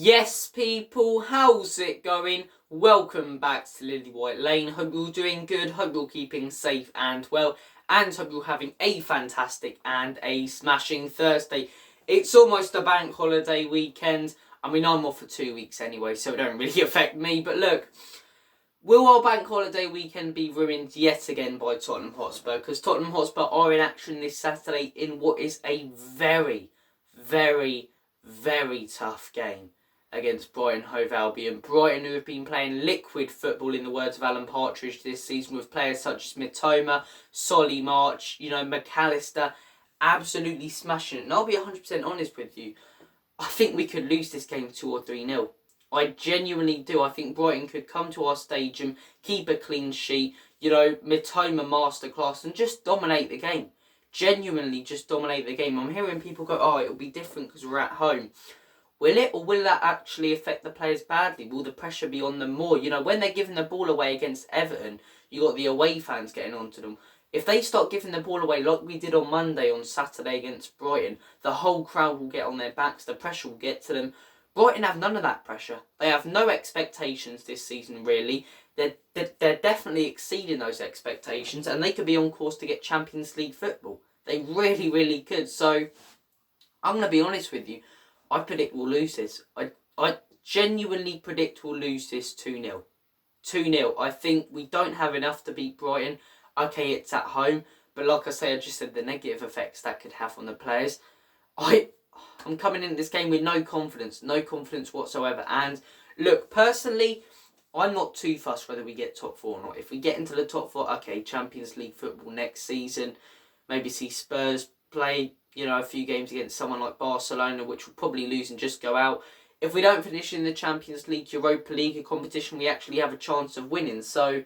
Yes, people, how's it going? Welcome back to Lily White Lane. Hope you're all doing good, hope you're keeping safe and well, and hope you're having a fantastic and a smashing Thursday. It's almost a bank holiday weekend. I mean, I'm off for 2 weeks anyway, so it don't really affect me. But look, will our bank holiday weekend be ruined yet again by Tottenham Hotspur? Because Tottenham Hotspur are in action this Saturday in what is a very, very, very tough game against Brighton Hove Albion. Brighton, who have been playing liquid football in the words of Alan Partridge this season, with players such as Mitoma, Solly March, McAllister, absolutely smashing it. And I'll be 100% honest with you, I think we could lose this game 2 or 3-0. I genuinely do. I think Brighton could come to our stadium, keep a clean sheet, Mitoma masterclass, and just dominate the game. Genuinely just dominate the game. I'm hearing people go, oh, it'll be different because we're at home. Will it, or will that actually affect the players badly? Will the pressure be on them more? When they're giving the ball away against Everton, you got the away fans getting onto them. If they start giving the ball away like we did on Saturday against Brighton, the whole crowd will get on their backs, the pressure will get to them. Brighton have none of that pressure. They have no expectations this season, really. They're definitely exceeding those expectations, and they could be on course to get Champions League football. They really, really could. So, I'm going to be honest with you. I predict we'll lose this. I genuinely predict we'll lose this 2-0. 2-0. I think we don't have enough to beat Brighton. Okay, it's at home. But like I say, I just said the negative effects that could have on the players. I'm coming into this game with no confidence whatsoever. And look, personally, I'm not too fussed whether we get top 4 or not. If we get into the top 4, okay, Champions League football next season. Maybe see Spurs play a few games against someone like Barcelona, which will probably lose and just go out. If we don't finish in the Champions League, Europa League, a competition we actually have a chance of winning. So,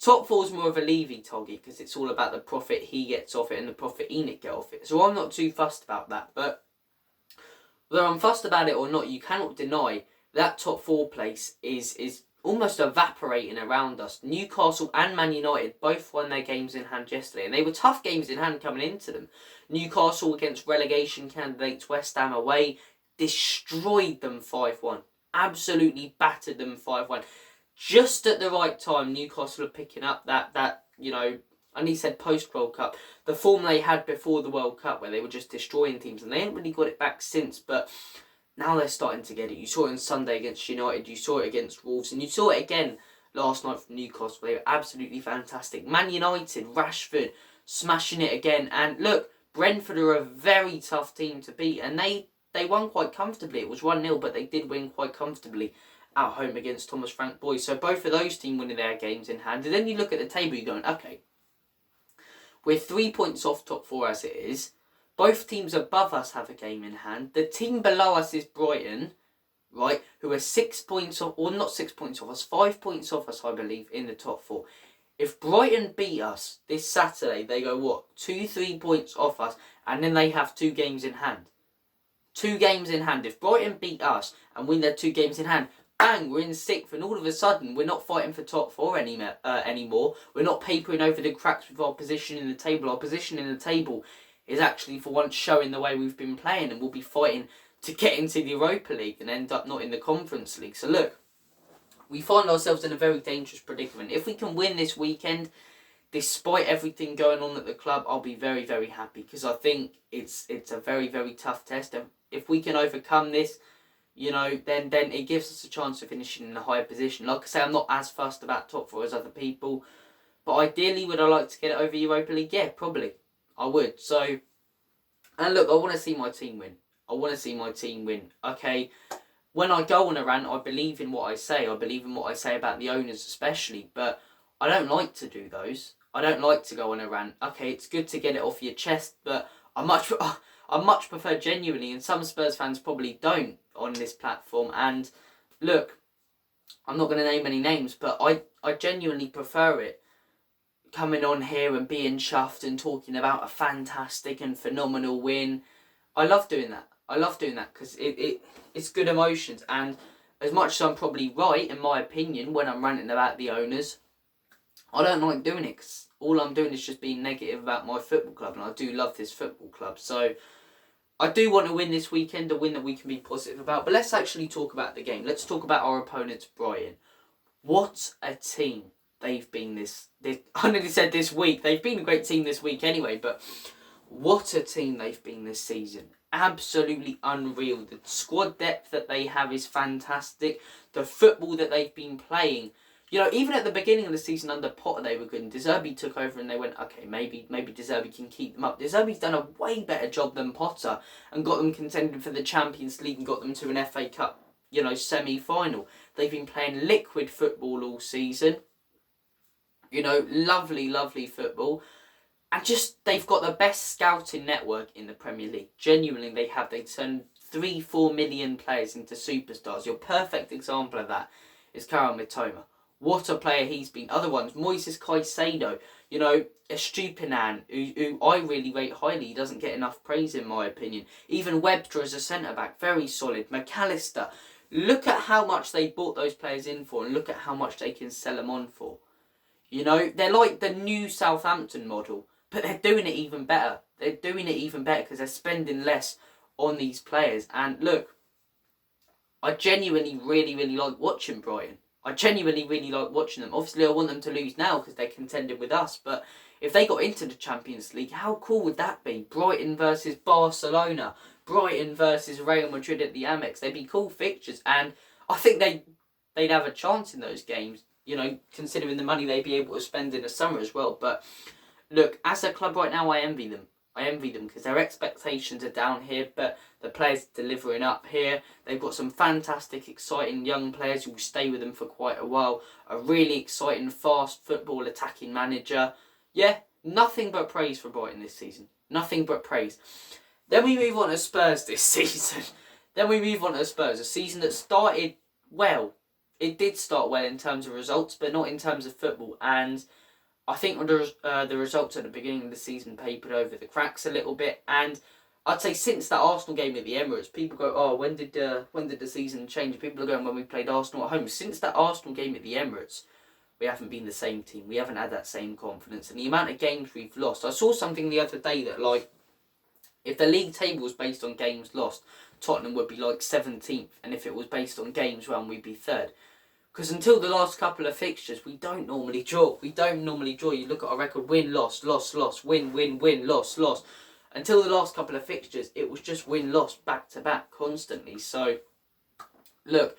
top 4 is more of a Levy toggy, because it's all about the profit he gets off it and the profit Enoch get off it. So I'm not too fussed about that. But whether I'm fussed about it or not, you cannot deny that top 4 place is almost evaporating around us. Newcastle and Man United both won their games in hand yesterday, and they were tough games in hand coming into them. Newcastle against relegation candidates West Ham away, destroyed them 5-1. Absolutely battered them 5-1. Just at the right time, Newcastle are picking up that I need said post-World Cup, the form they had before the World Cup, where they were just destroying teams, and they ain't really got it back since, but now they're starting to get it. You saw it on Sunday against United, you saw it against Wolves, and you saw it again last night from Newcastle. They were absolutely fantastic. Man United, Rashford, smashing it again. And look, Brentford are a very tough team to beat, and they won quite comfortably. It was 1-0, but they did win quite comfortably at home against Thomas Frank Boys. So both of those teams winning their games in hand. And then you look at the table, you're going, okay, we're 3 points off top 4 as it is. Both teams above us have a game in hand. The team below us is Brighton, right, who are 6 points off, or not 6 points off us, 5 points off us, I believe, in the top 4. If Brighton beat us this Saturday, they go, 2-3 points off us, and then they have 2 games in hand. 2 games in hand. If Brighton beat us and win their 2 games in hand, bang, we're in 6th, and all of a sudden, we're not fighting for top 4 anymore. We're not papering over the cracks with our position in the table. Our position in the table is actually, for once, showing the way we've been playing, and we'll be fighting to get into the Europa League and end up not in the Conference League. So look, we find ourselves in a very dangerous predicament. If we can win this weekend, despite everything going on at the club, I'll be very, very happy, because I think it's a very, very tough test. And if we can overcome this, then it gives us a chance of finishing in a higher position. Like I say, I'm not as fussed about top 4 as other people, but ideally, would I like to get it over Europa League? Yeah, probably. I would. So, and look, I want to see my team win. Okay, when I go on a rant, I believe in what I say. I believe in what I say about the owners especially, but I don't like to do those. I don't like to go on a rant. Okay, it's good to get it off your chest, but I much prefer genuinely, and some Spurs fans probably don't on this platform. And look, I'm not going to name any names, but I genuinely prefer it. Coming on here and being chuffed and talking about a fantastic and phenomenal win. I love doing that. Because it's good emotions. And as much as I'm probably right, in my opinion, when I'm ranting about the owners, I don't like doing it, because all I'm doing is just being negative about my football club, and I do love this football club. So I do want to win this weekend, a win that we can be positive about. But let's actually talk about the game. Let's talk about our opponents, Brighton. What a team they've been this I nearly said this week. They've been a great team this week anyway, but what a team they've been this season. Absolutely unreal. The squad depth that they have is fantastic. The football that they've been playing. You know, even at the beginning of the season under Potter, they were good. And De Zerbi took over and they went, okay, maybe De Zerbi can keep them up. De Zerbi's done a way better job than Potter and got them contending for the Champions League and got them to an FA Cup, you know, semi-final. They've been playing liquid football all season. You know, lovely, lovely football. And just, they've got the best scouting network in the Premier League. Genuinely, they have. They turned 3-4 million players into superstars. Your perfect example of that is Karim Mitoma. What a player he's been. Other ones, Moises Caicedo, you know, Estupinan, who I really rate highly. He doesn't get enough praise in my opinion. Even Webster as a centre-back, very solid. McAllister, look at how much they bought those players in for and look at how much they can sell them on for. You know, they're like the new Southampton model, but they're doing it even better. They're doing it even better because they're spending less on these players. And look, I genuinely really, really like watching Brighton. I genuinely really like watching them. Obviously, I want them to lose now because they're contending with us. But if they got into the Champions League, how cool would that be? Brighton versus Barcelona. Brighton versus Real Madrid at the Amex. They'd be cool fixtures. And I think they'd have a chance in those games. You know, considering the money they'd be able to spend in the summer as well. But look, as a club right now, I envy them. I envy them because their expectations are down here, but the players delivering up here. They've got some fantastic, exciting young players who will stay with them for quite a while. A really exciting, fast football attacking manager. Yeah, nothing but praise for Brighton this season. Nothing but praise. Then we move on to Spurs this season. A season that started well. It did start well in terms of results, but not in terms of football. And I think the results at the beginning of the season papered over the cracks a little bit. And I'd say since that Arsenal game at the Emirates, people go, oh, when did the season change? People are going, when we played Arsenal at home. Since that Arsenal game at the Emirates, we haven't been the same team. We haven't had that same confidence. And the amount of games we've lost. I saw something the other day that, like, if the league table was based on games lost, Tottenham would be like 17th. And if it was based on games won, we'd be 3rd. Because until the last couple of fixtures, we don't normally draw. You look at our record, win, loss, loss, loss, win, win, win, loss, loss. Until the last couple of fixtures, it was just win, loss, back to back, constantly. So, look,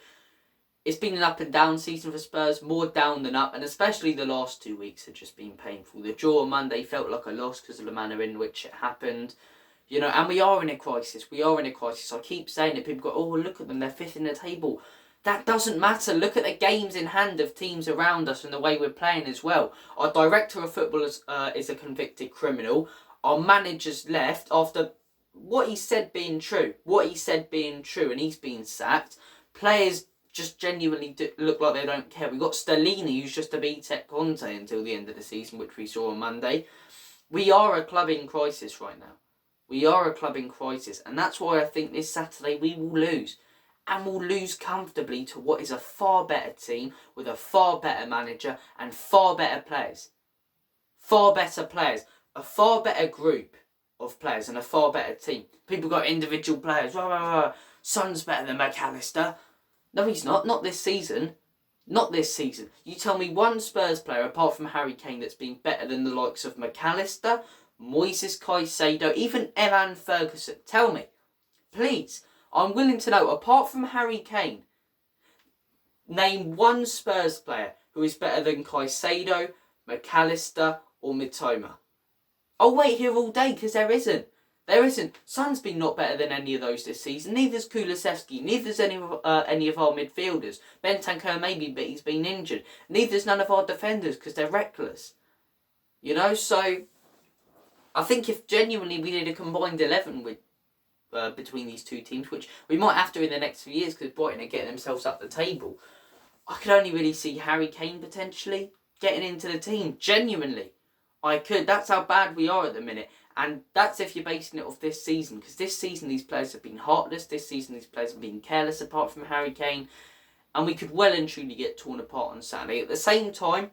it's been an up and down season for Spurs, more down than up. And especially the last 2 weeks have just been painful. The draw on Monday felt like a loss because of the manner in which it happened. You know, and we are in a crisis. I keep saying it. People go, oh, look at them, they're 5th in the table. That doesn't matter. Look at the games in hand of teams around us and the way we're playing as well. Our director of football is a convicted criminal. Our manager's left after what he said being true. And he's been sacked. Players just genuinely look like they don't care. We've got Stellini, who's just a B-Tech Conte until the end of the season, which we saw on Monday. We are a club in crisis right now. And that's why I think this Saturday we will lose. And we'll lose comfortably to what is a far better team with a far better manager and far better players. A far better group of players and a far better team. People got individual players. Son's better than McAllister. No, he's not. Not this season. You tell me one Spurs player apart from Harry Kane that's been better than the likes of McAllister, Moises Caicedo, even Evan Ferguson. Tell me. Please. I'm willing to know, apart from Harry Kane, name one Spurs player who is better than Caicedo, McAllister or Mitoma. I'll wait here all day because there isn't. Son's been not better than any of those this season. Neither's Kulusevski. Neither's any of our midfielders. Bentancur maybe, but he's been injured. Neither's none of our defenders because they're reckless. You know, so I think if genuinely we did a combined 11 with between these two teams, which we might have to in the next few years because Brighton are getting themselves up the table, I could only really see Harry Kane potentially getting into the team. Genuinely, I could. That's how bad we are at the minute. And that's if you're basing it off this season. Because this season these players have been heartless. This season these players have been careless apart from Harry Kane. And we could well and truly get torn apart on Saturday. At the same time,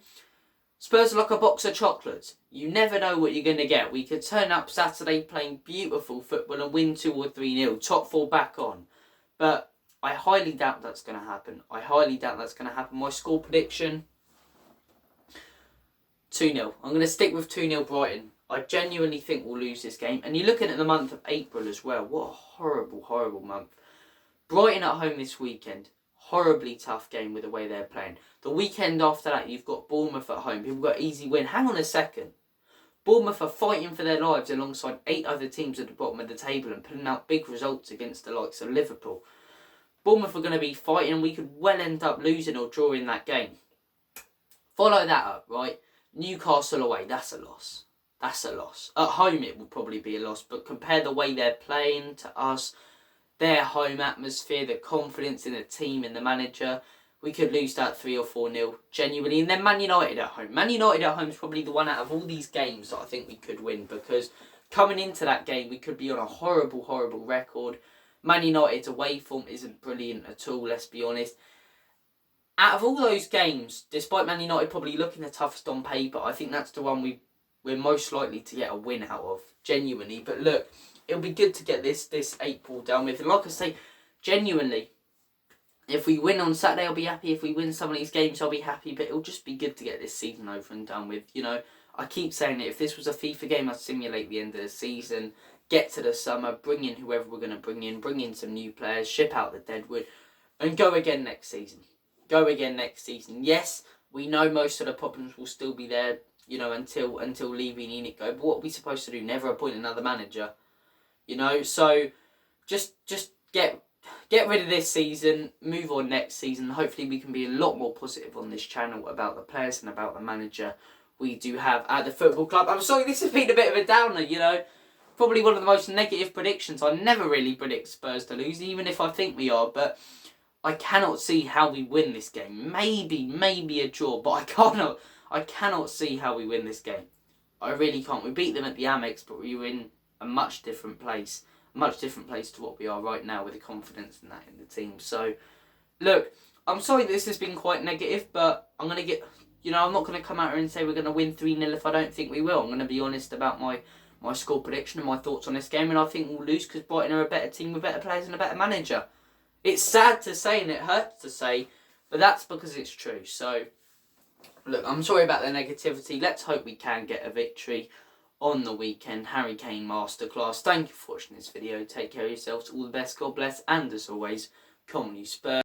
Spurs are like a box of chocolates. You never know what you're going to get. We could turn up Saturday playing beautiful football and win 2 or 3-0, top 4 back on. But I highly doubt that's going to happen. My score prediction, 2-0. I'm going to stick with 2-0 Brighton. I genuinely think we'll lose this game. And you're looking at the month of April as well. What a horrible, horrible month. Brighton at home this weekend. Horribly tough game with the way they're playing. The weekend after that, you've got Bournemouth at home. People got easy win. Hang on a second. Bournemouth are fighting for their lives alongside 8 other teams at the bottom of the table and putting out big results against the likes of Liverpool. Bournemouth are going to be fighting and we could well end up losing or drawing that game. Follow that up, right? Newcastle away, that's a loss. That's a loss. At home it will probably be a loss, but compare the way they're playing to us, their home atmosphere, the confidence in the team and the manager, we could lose that 3 or 4-0, genuinely. And then Man United at home. Man United at home is probably the one out of all these games that I think we could win, because coming into that game we could be on a horrible, horrible record. Man United's away form isn't brilliant at all, let's be honest. Out of all those games, despite Man United probably looking the toughest on paper, I think that's the one we're most likely to get a win out of, genuinely. But look, it'll be good to get this April done with. And like I say, genuinely, if we win on Saturday, I'll be happy. If we win some of these games, I'll be happy. But it'll just be good to get this season over and done with. You know, I keep saying it. If this was a FIFA game, I'd simulate the end of the season, get to the summer, bring in whoever we're going to bring in some new players, ship out the deadwood, and go again next season. Yes, we know most of the problems will still be there, you know, until Levy and Enoch go. But what are we supposed to do? Never appoint another manager, you know? So just get rid of this season, move on next season. Hopefully we can be a lot more positive on this channel about the players and about the manager we do have at the football club. I'm sorry, this has been a bit of a downer, you know. Probably one of the most negative predictions. I never really predict Spurs to lose, even if I think we are, but I cannot see how we win this game. Maybe a draw, but I cannot see how we win this game. I really can't. We beat them at the Amex, but we were in a much different place. A much different place to what we are right now with the confidence in that in the team. So, look, I'm sorry this has been quite negative, but I'm going to get, you know, I'm not going to come out here and say we're going to win 3-0 if I don't think we will. I'm going to be honest about my score prediction and my thoughts on this game, and I think we'll lose because Brighton are a better team with better players and a better manager. It's sad to say and it hurts to say, but that's because it's true. So, look, I'm sorry about the negativity. Let's hope we can get a victory on the weekend. Harry Kane Masterclass. Thank you for watching this video. Take care of yourselves. All the best. God bless. And as always, come on you Spurs.